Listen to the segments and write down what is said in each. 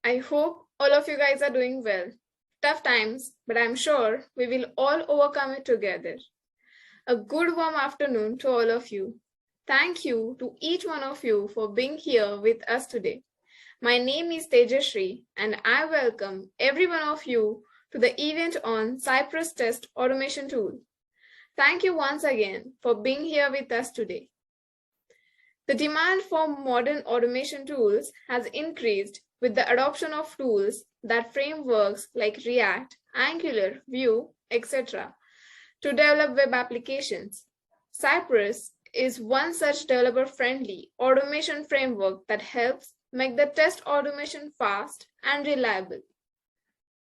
I hope all of you guys are doing well. Tough times, but I'm sure we will all overcome it together. A good warm afternoon to all of you. Thank you to each one of you for being here with us today. My name is Tejashree, and I welcome every one of you to the event on Cypress Test Automation Tool. Thank you once again for being here with us today. The demand for modern automation tools has increased with the adoption of tools that frameworks like React, Angular, Vue, etc. to develop web applications. Cypress is one such developer-friendly automation framework that helps make the test automation fast and reliable.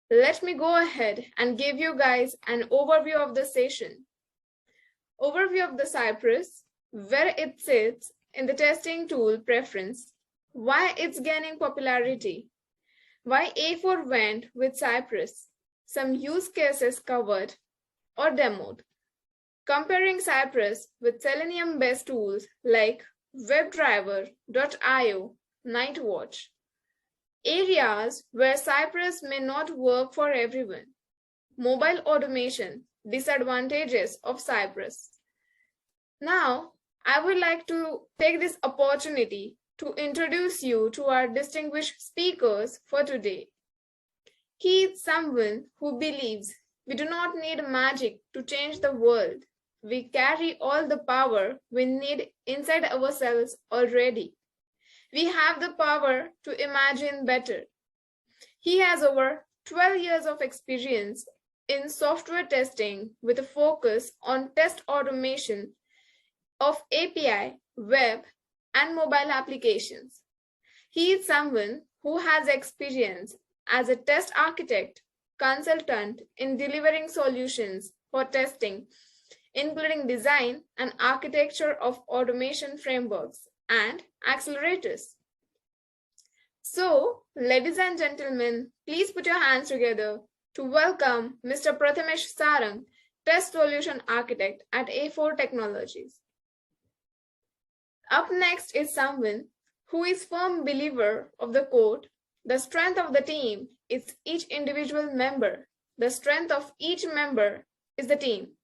Let me go ahead and give you guys an overview of the session. Overview of the Cypress, where it sits in the testing tool preference, why it's gaining popularity, why AFour went with Cypress, some use cases covered or demoed, comparing Cypress with Selenium-based tools like WebDriver.io, Nightwatch, areas where Cypress may not work for everyone, mobile automation, disadvantages of Cypress. Now, I would like to take this opportunity to introduce you to our distinguished speakers for today. He is someone who believes we do not need magic to change the world. We carry all the power we need inside ourselves already. We have the power to imagine better. He has over 12 years of experience in software testing with a focus on test automation of API, web, and mobile applications. He is someone who has experience as a test architect, consultant in delivering solutions for testing, including design and architecture of automation frameworks and accelerators. So, ladies and gentlemen, please put your hands together to welcome Mr. Prathamesh Sarang, Test Solution Architect at AFour Technologies. Up next is someone who is firm believer of the quote, "The strength of the team is each individual member. The strength of each member is the team."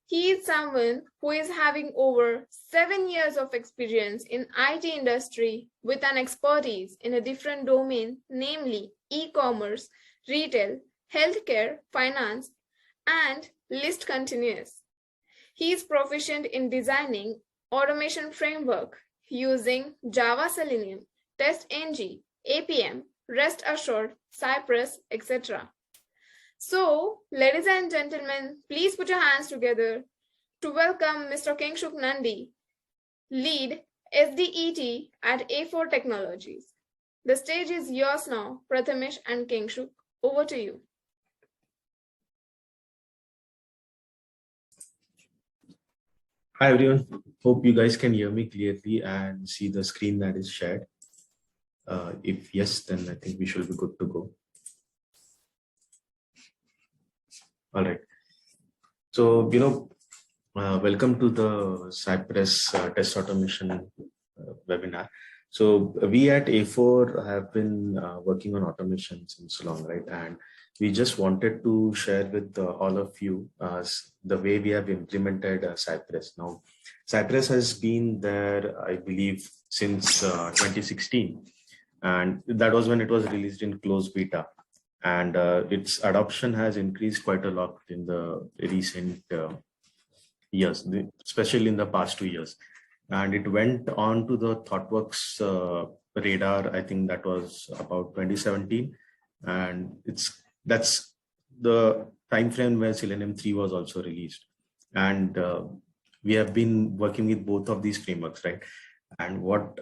He is someone who is having over 7 years of experience in IT industry with an expertise in a different domain, namely e-commerce, retail, healthcare, finance, and list continues. He is proficient in designing automation framework using Java Selenium, TestNG, APM, REST Assured, Cypress, etc. So, ladies and gentlemen, please put your hands together to welcome Mr. Kingshuk Nandi, lead SDET at AFour Technologies. The stage is yours now, Prathamesh and Kingshuk. Over to you. Hi everyone, hope you guys can hear me clearly and see the screen that is shared. If yes, then I think we should be good to go. All right. So, welcome to the Cypress Test Automation webinar. So we at AFour have been working on automation since long, right? And we just wanted to share with all of you the way we have implemented Cypress. Now, Cypress has been there, I believe, since 2016. And that was when it was released in closed beta. And its adoption has increased quite a lot in the recent years, especially in the past 2 years. And it went on to the ThoughtWorks radar, I think that was about 2017. And that's the time frame where Selenium 3 was also released. And we have been working with both of these frameworks, right? And what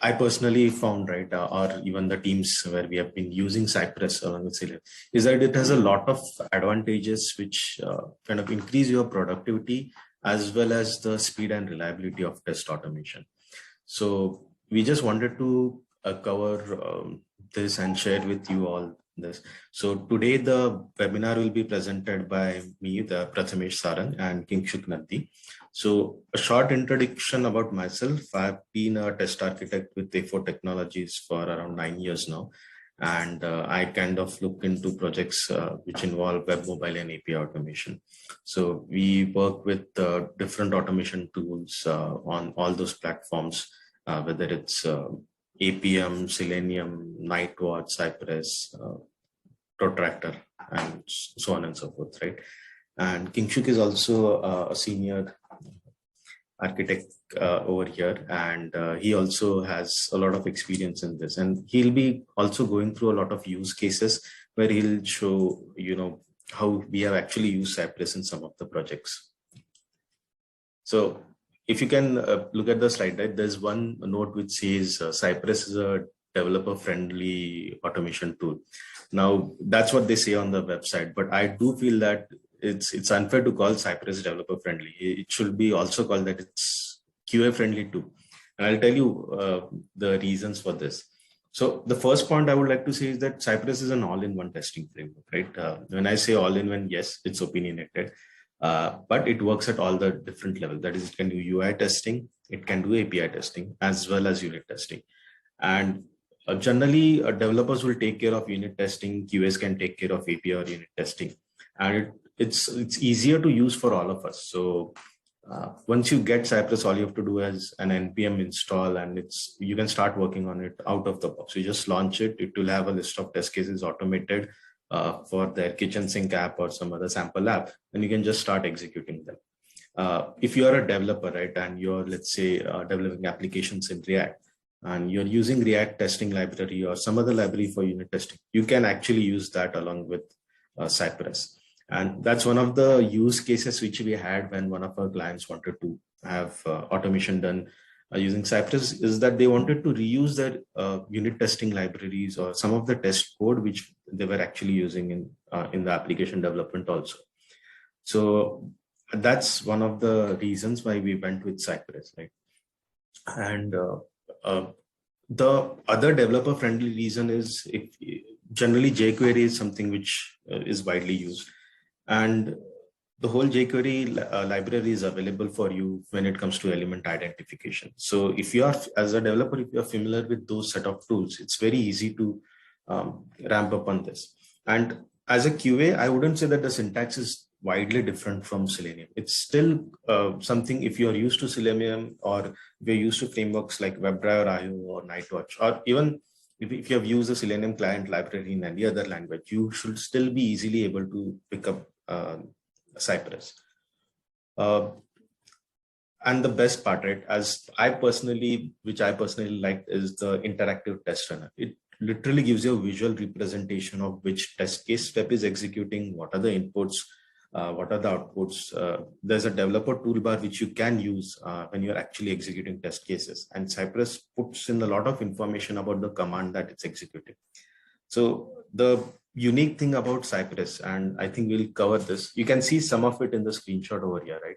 I personally found, right, or even the teams where we have been using Cypress along with Selenium, is that it has a lot of advantages which kind of increase your productivity as well as the speed and reliability of test automation. So we just wanted to cover this and share with you all this. So today the webinar will be presented by me, the Prathamesh Sarang, and Kingshuk Nandi. So a short introduction about myself. I've been a test architect with AFour Technologies for around 9 years now. And I kind of look into projects which involve web, mobile, and API automation. So we work with different automation tools on all those platforms, whether it's APM, Selenium, Nightwatch, Cypress, Protractor, and so on and so forth, right? And Kingshuk is also a senior architect over here, and he also has a lot of experience in this, and he'll be also going through a lot of use cases where he'll show how we have actually used Cypress in some of the projects. So if you can look at the slide, right, there's one note which says Cypress is a developer friendly automation tool. Now that's what they say on the website, but I do feel that it's unfair to call Cypress developer friendly. It should be also called that it's QA friendly too. And I'll tell you the reasons for this. So the first point I would like to say is that Cypress is an all-in-one testing framework, right? When I say all-in-one, yes, it's opinionated, but it works at all the different levels. That is, it can do UI testing, it can do API testing, as well as unit testing. And generally, developers will take care of unit testing, QAs can take care of API or unit testing. And it's easier to use for all of us. So once you get Cypress, all you have to do is an npm install, and you can start working on it out of the box. You just launch it. It will have a list of test cases automated for their kitchen sink app or some other sample app, and you can just start executing them. If you are a developer, right, and you're, let's say, developing applications in React, and you're using React testing library or some other library for unit testing, you can actually use that along with Cypress. And that's one of the use cases which we had when one of our clients wanted to have automation done using Cypress, is that they wanted to reuse their unit testing libraries or some of the test code which they were actually using in the application development also. So that's one of the reasons why we went with Cypress, right? And the other developer friendly reason is generally jQuery is something which is widely used. And the whole jQuery library is available for you when it comes to element identification. So if you are, as a developer, if you are familiar with those set of tools, it's very easy to ramp up on this. And as a QA, I wouldn't say that the syntax is widely different from Selenium. It's still something, if you're used to Selenium, or if you're used to frameworks like WebDriver IO or Nightwatch, or even if you have used a Selenium client library in any other language, you should still be easily able to pick up Cypress. And the best part, right, which I personally liked, is the interactive test runner. It literally gives you a visual representation of which test case step is executing, what are the inputs, what are the outputs. There's a developer toolbar which you can use when you're actually executing test cases. And Cypress puts in a lot of information about the command that it's executing. So the unique thing about Cypress, and I think we'll cover this, you can see some of it in the screenshot over here, right,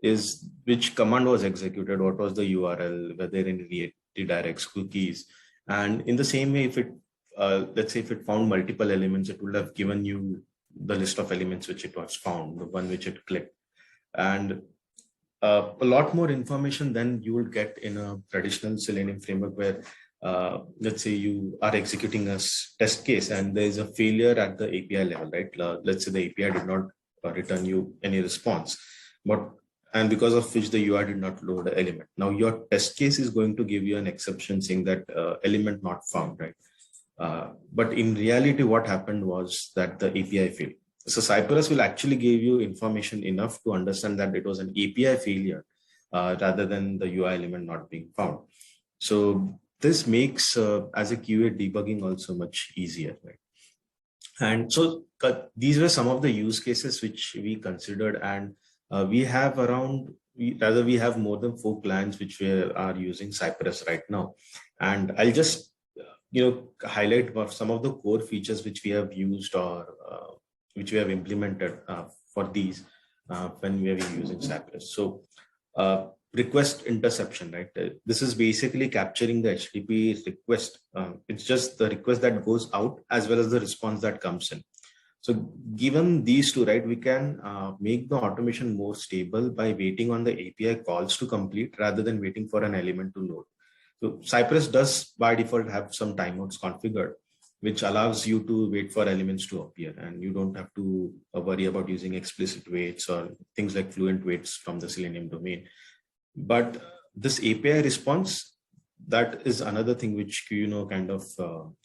is which command was executed, what was the URL, whether any redirects, cookies. And in the same way, if it, let's say if it found multiple elements, it would have given you the list of elements which it was found, the one which it clicked. And a lot more information than you would get in a traditional Selenium framework, where let's say you are executing a test case and there is a failure at the API level, right? Let's say the API did not return you any response, and because of which the UI did not load the element. Now your test case is going to give you an exception saying that element not found, right? But in reality, what happened was that the API failed. So Cypress will actually give you information enough to understand that it was an API failure rather than the UI element not being found. So this makes, as a QA, debugging also much easier, right? And so these were some of the use cases which we considered, and we have more than 4 clients which are using Cypress right now. And I'll just highlight some of the core features which we have used or which we have implemented for these when we are using Cypress. So request interception, right? This is basically capturing the HTTP request. It's just the request that goes out as well as the response that comes in. So given these two, right, we can make the automation more stable by waiting on the API calls to complete rather than waiting for an element to load. So Cypress does by default have some timeouts configured. which allows you to wait for elements to appear, and you don't have to worry about using explicit waits or things like fluent waits from the Selenium domain. But this API response, that is another thing which, kind of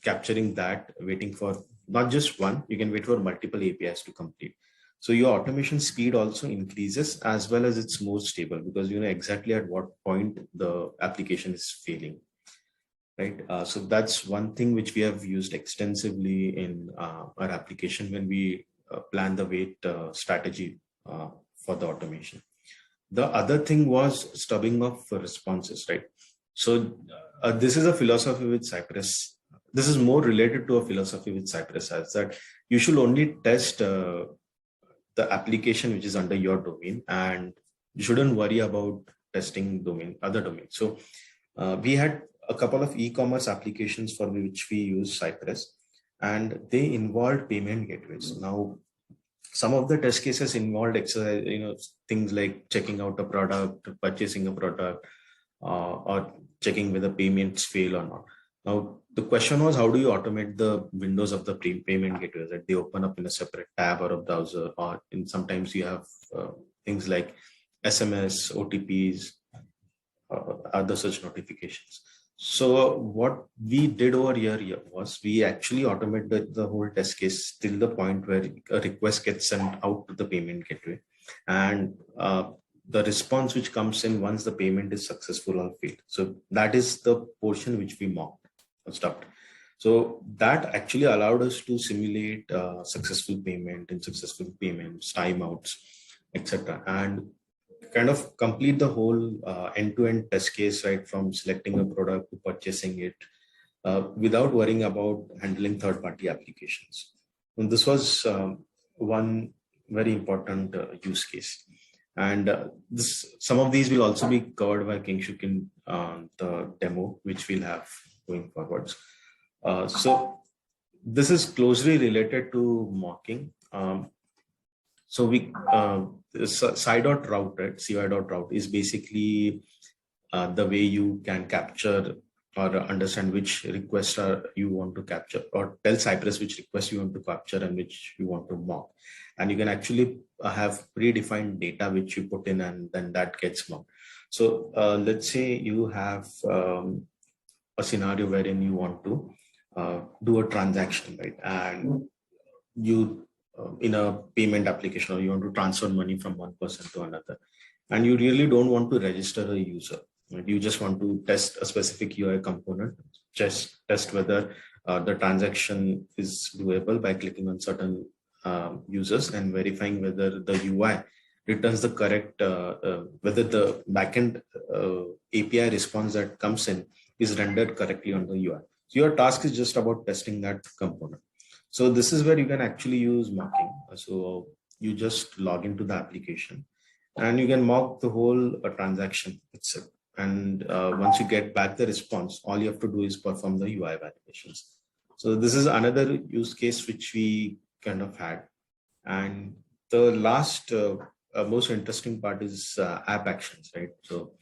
capturing that, waiting for not just one, you can wait for multiple APIs to complete. So your automation speed also increases, as well as it's more stable, because you know exactly at what point the application is failing, right? So that's one thing which we have used extensively in our application when we plan the wait strategy for the automation. The other thing was stubbing of responses, right? So this is a philosophy with Cypress. This is more related to a philosophy with Cypress, as that you should only test the application which is under your domain, and you shouldn't worry about testing other domains. So we had a couple of e-commerce applications for which we use Cypress, and they involved payment gateways. Now, some of the test cases involved exercise, things like checking out a product, purchasing a product, or checking whether payments fail or not. Now, the question was, how do you automate the windows of the payment gateways, that they open up in a separate tab or a browser, or sometimes you have things like SMS, OTPs, other such notifications. So what we did over here was we actually automated the whole test case till the point where a request gets sent out to the payment gateway, and the response which comes in once the payment is successful or failed. So that is the portion which we mocked or stopped. So that actually allowed us to simulate successful payment and successful payments, timeouts, etc., and kind of complete the whole end-to-end test case, right from selecting a product to purchasing it, without worrying about handling third-party applications. And this was one very important use case. And some of these will also be covered by Kingshuk in the demo, which we'll have going forwards. So this is closely related to mocking. So we cy.route, right? cy.route is basically the way you can capture or understand which requests you want to capture, or tell Cypress which requests you want to capture and which you want to mock. And you can actually have predefined data which you put in, and then that gets mocked. So let's say you have a scenario wherein you want to do a transaction, right? And you in a payment application, or you want to transfer money from one person to another, and you really don't want to register a user, right? You just want to test a specific UI component, just test whether the transaction is doable by clicking on certain users and verifying whether the UI returns the correct, whether the backend API response that comes in is rendered correctly on the UI. So your task is just about testing that component. So this is where you can actually use mocking. So you just log into the application and you can mock the whole transaction itself. And once you get back the response, all you have to do is perform the UI validations. So this is another use case which we kind of had. And the last most interesting part is app actions, right? So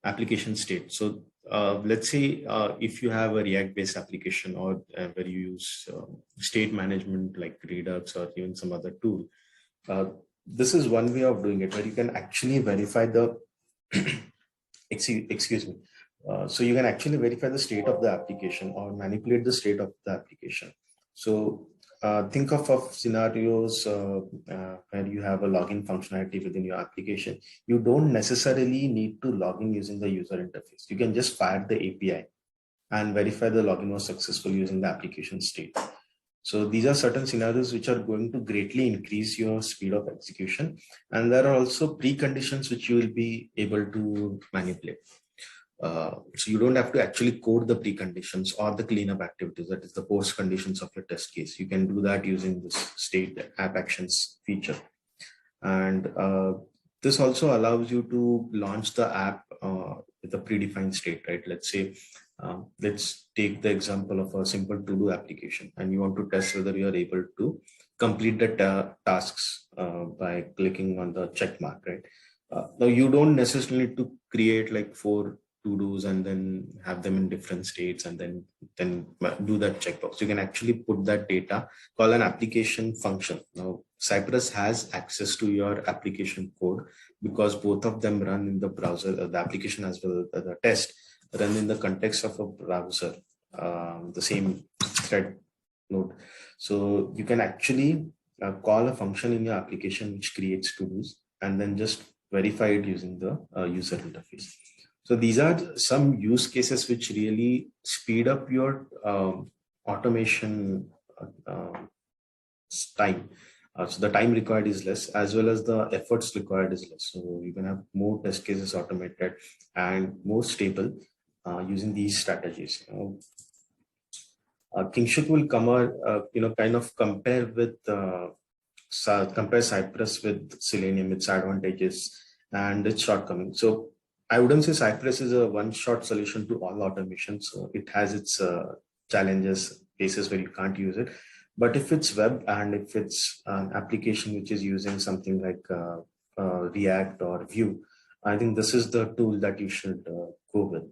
application state. So let's say if you have a React-based application, or where you use state management like Redux or even some other tool, this is one way of doing it, where you can actually verify the excuse me. So you can actually verify the state of the application or manipulate the state of the application. So think of scenarios where you have a login functionality within your application. You don't necessarily need to log in using the user interface. You can just fire the API and verify the login was successful using the application state. So these are certain scenarios which are going to greatly increase your speed of execution. And there are also preconditions which you will be able to manipulate. So you don't have to actually code the preconditions or the cleanup activities, that is the post conditions of your test case. You can do that using this state app actions feature. And this also allows you to launch the app with a predefined state, right? Let's say, let's take the example of a simple to-do application, and you want to test whether you are able to complete the tasks by clicking on the check mark, right? Now you don't necessarily need to create like 4 to-dos and then have them in different states and then do that checkbox. You can actually put that data, call an application function. Now, Cypress has access to your application code because both of them run in the browser, the application as well as the test run in the context of a browser, the same thread node. So you can actually call a function in your application which creates to-dos and then just verify it using the user interface. So these are some use cases which really speed up your automation time. So the time required is less, as well as the efforts required is less. So you can have more test cases automated and more stable using these strategies. Kingshuk will come kind of compare Cypress with Selenium, its advantages and its shortcomings. So I wouldn't say Cypress is a one-shot solution to all automation. So it has its challenges, cases where you can't use it. But if it's web and if it's an application which is using something like React or Vue, I think this is the tool that you should go with.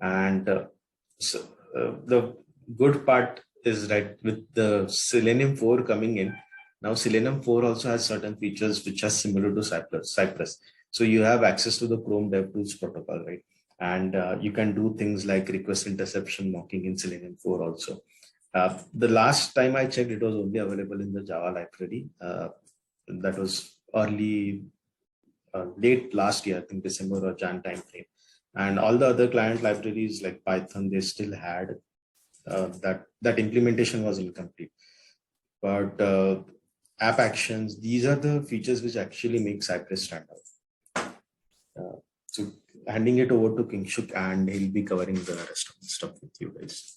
And the good part is that with the Selenium 4 coming in, now Selenium 4 also has certain features which are similar to Cypress. So you have access to the Chrome DevTools protocol, right? And you can do things like request interception mocking in Selenium 4 also. The last time I checked, it was only available in the Java library. That was late last year, I think December or Jan timeframe. And all the other client libraries like Python, they still had that implementation was incomplete. But app actions, these are the features which actually make Cypress stand out. So handing it over to Kingshuk and he'll be covering the rest of the stuff with you guys.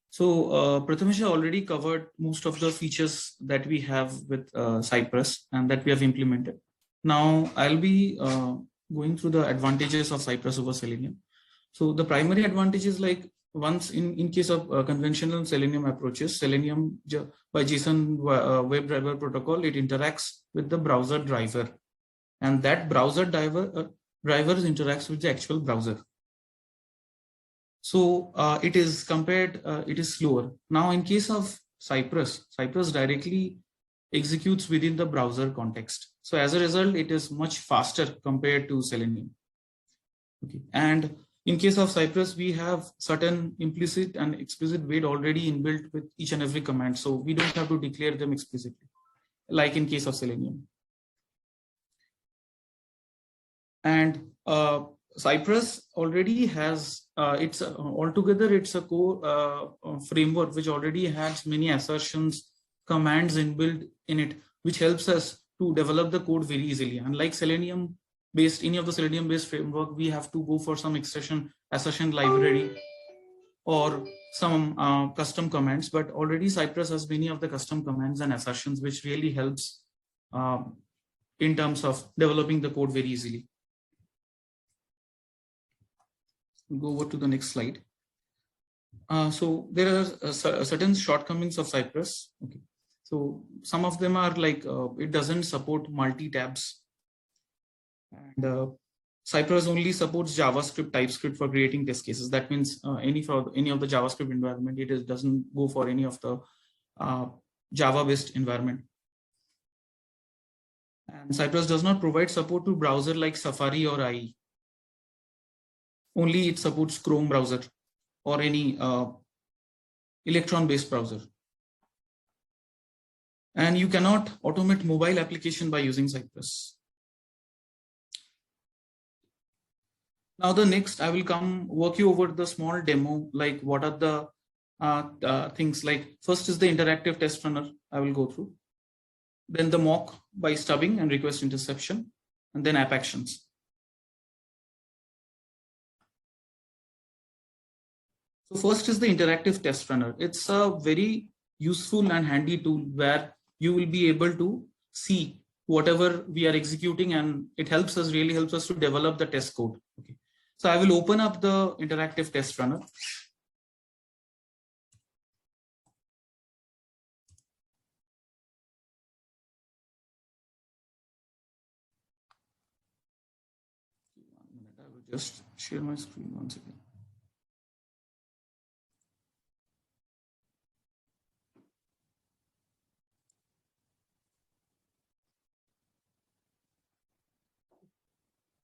So Prathamesh already covered most of the features that we have with Cypress and that we have implemented. Now I'll be going through the advantages of Cypress over Selenium. So the primary advantage is like once in case of conventional Selenium approaches, Selenium by JSON WebDriver protocol, it interacts with the browser driver, and that browser driver interacts with the actual browser. So it is compared, it is slower. Now in case of Cypress directly executes within the browser context. So as a result, it is much faster compared to Selenium. Okay. And in case of Cypress, we have certain implicit and explicit weight already inbuilt with each and every command. So we don't have to declare them explicitly, like in case of Selenium. And Cypress already has, altogether it's a core framework which already has many assertions, commands inbuilt in it, which helps us to develop the code very easily. Unlike Selenium-based, any of the Selenium-based framework, we have to go for some assertion library or some custom commands, but already Cypress has many of the custom commands and assertions, which really helps in terms of developing the code very easily. Go over to the next slide. So there are certain shortcomings of Cypress. Okay. So some of them are like it doesn't support multi-tabs. And Cypress only supports JavaScript, TypeScript for creating test cases. That means any of the JavaScript environment, it doesn't go for any of the Java-based environment. And Cypress does not provide support to browser like Safari or IE. Only it supports Chrome browser or any Electron-based browser. And you cannot automate mobile application by using Cypress. Now the next, I will walk you over the small demo, like what are the things like, first is the interactive test runner I will go through. Then the mock by stubbing and request interception, and then app actions. So first is the interactive test runner. It's a very useful and handy tool where you will be able to see whatever we are executing, and it really helps us to develop the test code. Okay. So I will open up the interactive test runner. I will Just share my screen once again.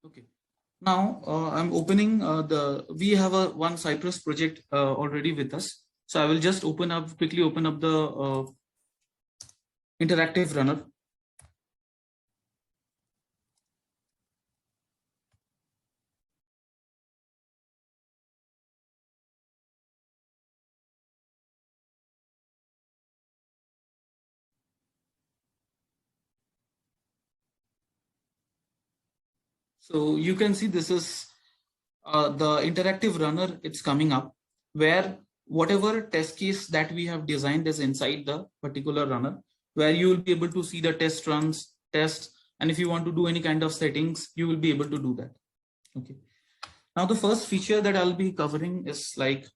Okay. Now I'm opening we have one Cypress project already with us. So I will just quickly open up the interactive runner. So you can see this is the interactive runner. It's coming up where whatever test case that we have designed is inside the particular runner, where you will be able to see the test runs, tests, and if you want to do any kind of settings, you will be able to do that. Okay. Now the first feature that I'll be covering is like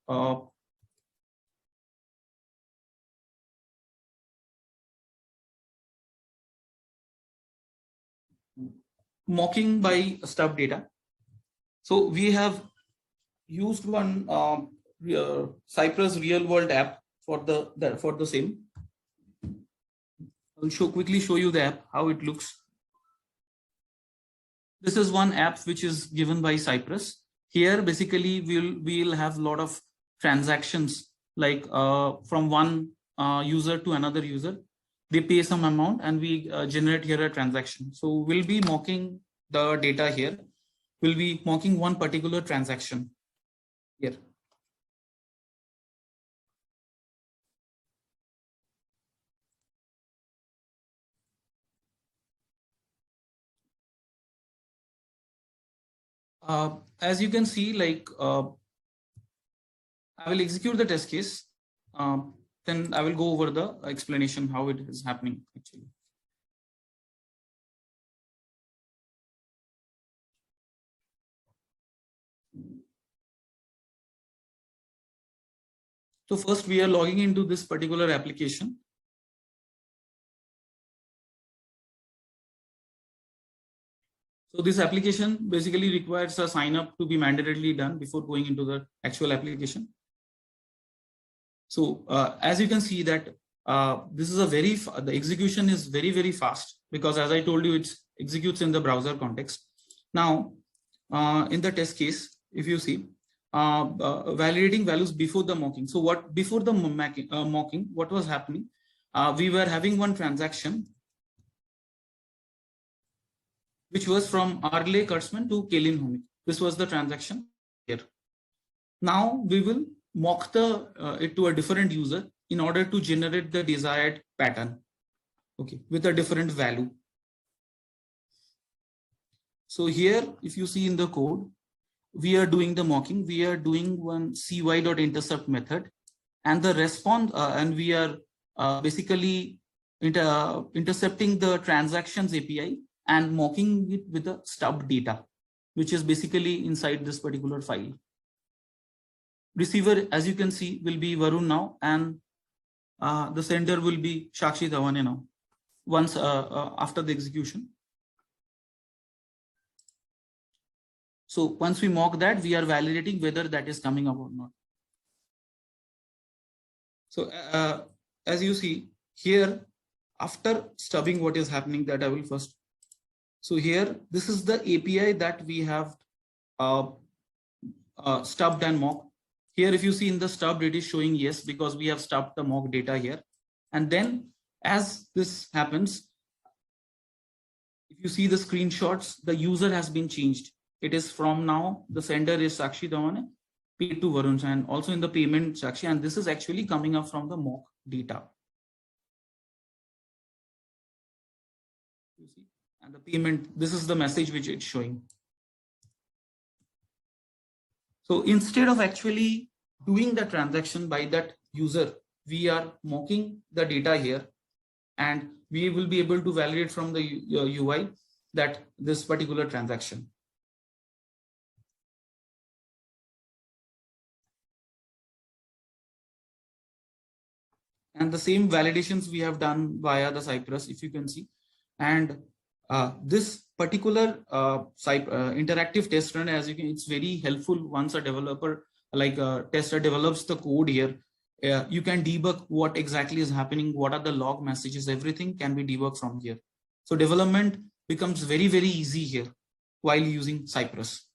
mocking by stub data. So we have used one Cypress real world app for the same. I'll quickly show you the app, how it looks. This is one app which is given by Cypress. Here, basically, we'll have a lot of transactions, like from one user to another user. They pay some amount and we generate here a transaction. So we'll be mocking the data here. We'll be mocking one particular transaction here. As you can see, like I will execute the test case. Then I will go over the explanation how it is happening actually. So first we are logging into this particular application. So this application basically requires a sign up to be mandatorily done before going into the actual application. So as you can see that this is the execution is very, very fast, because as I told you, it executes in the browser context. Now in the test case, if you see validating values before the mocking. So before the mocking, what was happening? We were having one transaction which was from Arle Kurtzman to Kaylin Homik. This was the transaction here. Now we will mock it to a different user in order to generate the desired pattern, okay, with a different value. So here, if you see in the code, we are doing the mocking. We are doing one cy.intercept method, and the response, and we are basically intercepting the transactions API and mocking it with the stub data, which is basically inside this particular file. Receiver, as you can see, will be Varun now, and the sender will be Shakshi Dhawane now, once after the execution. So once we mock that, we are validating whether that is coming up or not. So as you see here, after stubbing, what is happening, that I will first. So here, this is the API that we have stubbed and mocked. Here, if you see in the stubbed, it is showing yes, because we have stubbed the mock data here. And then as this happens, if you see the screenshots, the user has been changed. It is from now, the sender is Sakshi Dhawane, paid to Varun, and also in the payment Sakshi, and this is actually coming up from the mock data. You see, and the payment, this is the message which it's showing. So instead of actually doing the transaction by that user, we are mocking the data here, and we will be able to validate from the UI that this particular transaction. And the same validations we have done via the Cypress, if you can see. And This particular interactive test run, as you can, it's very helpful once a developer, like a tester, develops the code here. You can debug what exactly is happening, what are the log messages, everything can be debugged from here. So development becomes very, very easy here while using Cypress.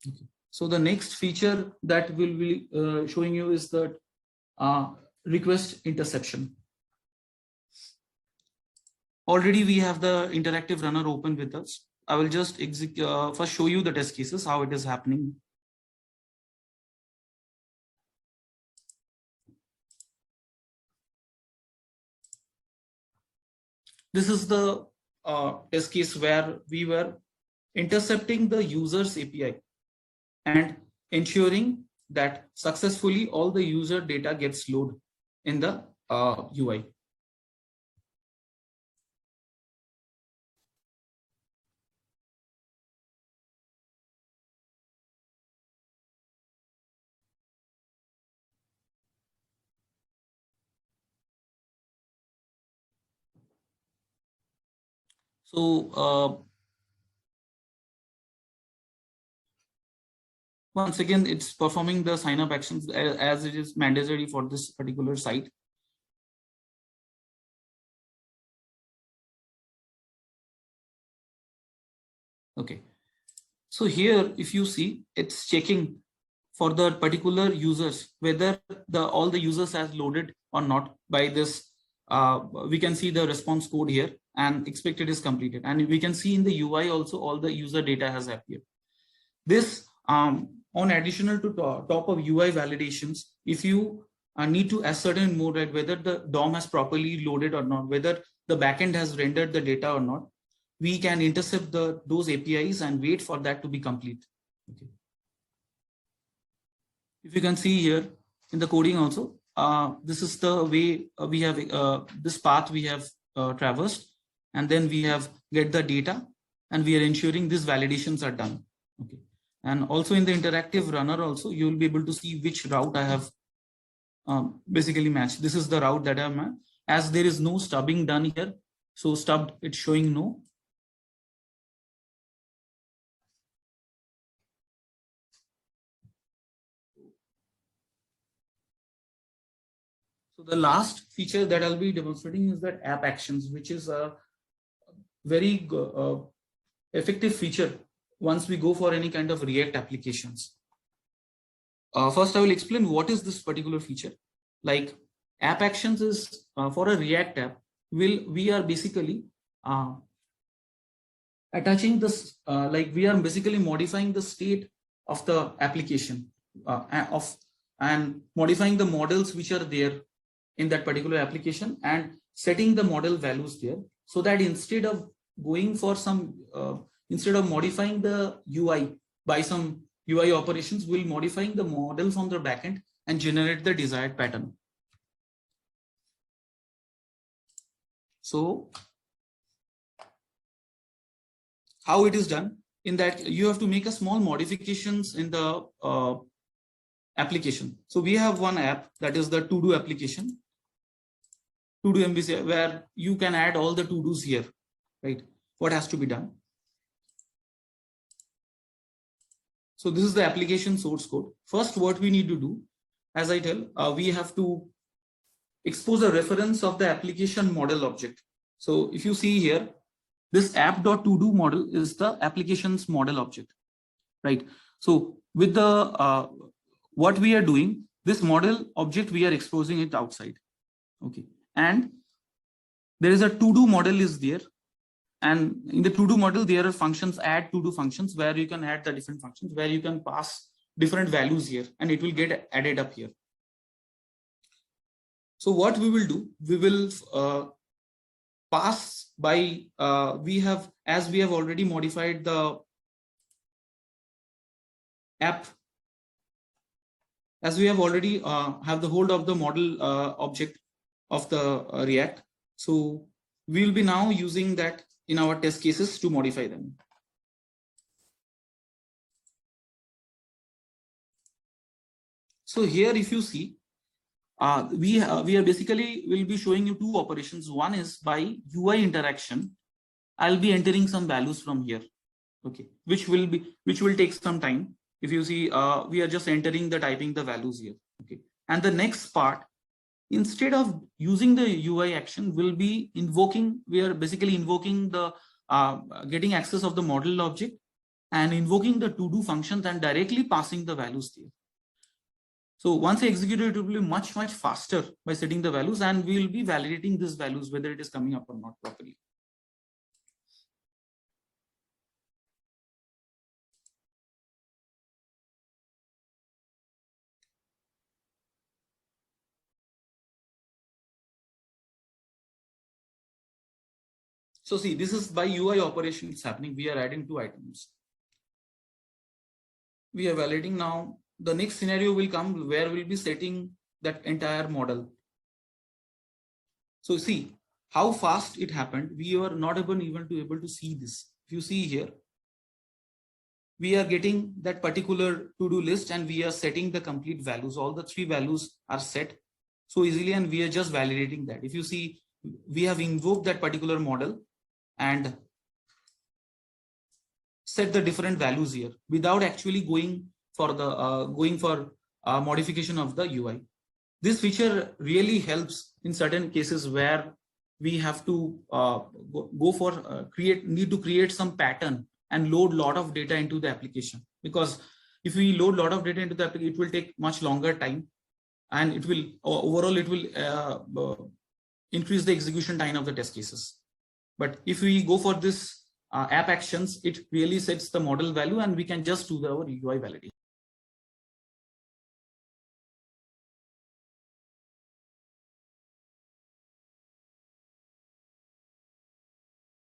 Okay. So the next feature that we'll be showing you is the request interception. Already we have the interactive runner open with us. I will just first show you the test cases, how it is happening. This is the test case where we were intercepting the user's API and ensuring that successfully all the user data gets loaded in the UI. So once again, it's performing the sign up actions as it is mandatory for this particular site. Okay. So here, if you see, it's checking for the particular users, whether all the users has loaded or not by this. We can see the response code here and expected is completed. And we can see in the UI also all the user data has appeared. This on additional to top of UI validations, if you need to ascertain more, right, whether the DOM has properly loaded or not, whether the backend has rendered the data or not, we can intercept those APIs and wait for that to be complete. Okay. If you can see here in the coding also, this is the way we have this path we have traversed, and then we have get the data and we are ensuring these validations are done. Okay. And also in the interactive runner also, you will be able to see which route I have basically matched. This is the route that I have matched. As there is no stubbing done here, so stubbed, it's showing no. So the last feature that I'll be demonstrating is that app actions, which is a very effective feature once we go for any kind of React applications. First, I will explain what is this particular feature. Like app actions is for a React app. We are basically attaching this, like we are basically modifying the state of the application and modifying the models which are there in that particular application and setting the model values there, so that instead of going for some, instead of modifying the UI by some UI operations, we'll modifying the model from the backend and generate the desired pattern. So how it is done, in that you have to make a small modifications in the application. So we have one app that is the to-do application, to-do MVC, where you can add all the to-dos here, right? What has to be done. So this is the application source code. First, what we need to do, as I tell, we have to expose a reference of the application model object. So if you see here, this app.todo model is the application's model object, right? So with the what we are doing, this model object, we are exposing it outside. Okay. And there is a to-do model is there. And in the to-do model, there are functions, add to-do functions, where you can add the different functions, where you can pass different values here, and it will get added up here. So what we will do, we will pass by, as we have already modified the app, as we have already have the hold of the model object of the React. So we will be now using that in our test cases to modify them. So here, if you see, we are basically will be showing you two operations. One is by UI interaction. I'll be entering some values from here, okay, which will take some time. If you see, we are just typing the values here, okay. And the next part, instead of using the UI action, will be invoking. We are basically invoking the getting access of the model object and invoking the to-do functions and directly passing the values there. So once executed, it will be much faster by setting the values, and we will be validating these values whether it is coming up or not properly. So see, this is by UI operation it's happening. We are adding 2 items. We are validating now. The next scenario will come where we'll be setting that entire model. So see how fast it happened. We were not even able to see this. If you see here, we are getting that particular to-do list and we are setting the complete values. All the 3 values are set so easily, and we are just validating that. If you see, we have invoked that particular model and set the different values here without actually going for the modification of the UI. This feature really helps in certain cases where we have to need to create some pattern and load a lot of data into the application, because if we load a lot of data into the application, it will take much longer time, and it will overall increase the execution time of the test cases. But if we go for this app actions, it really sets the model value and we can just do our UI validation.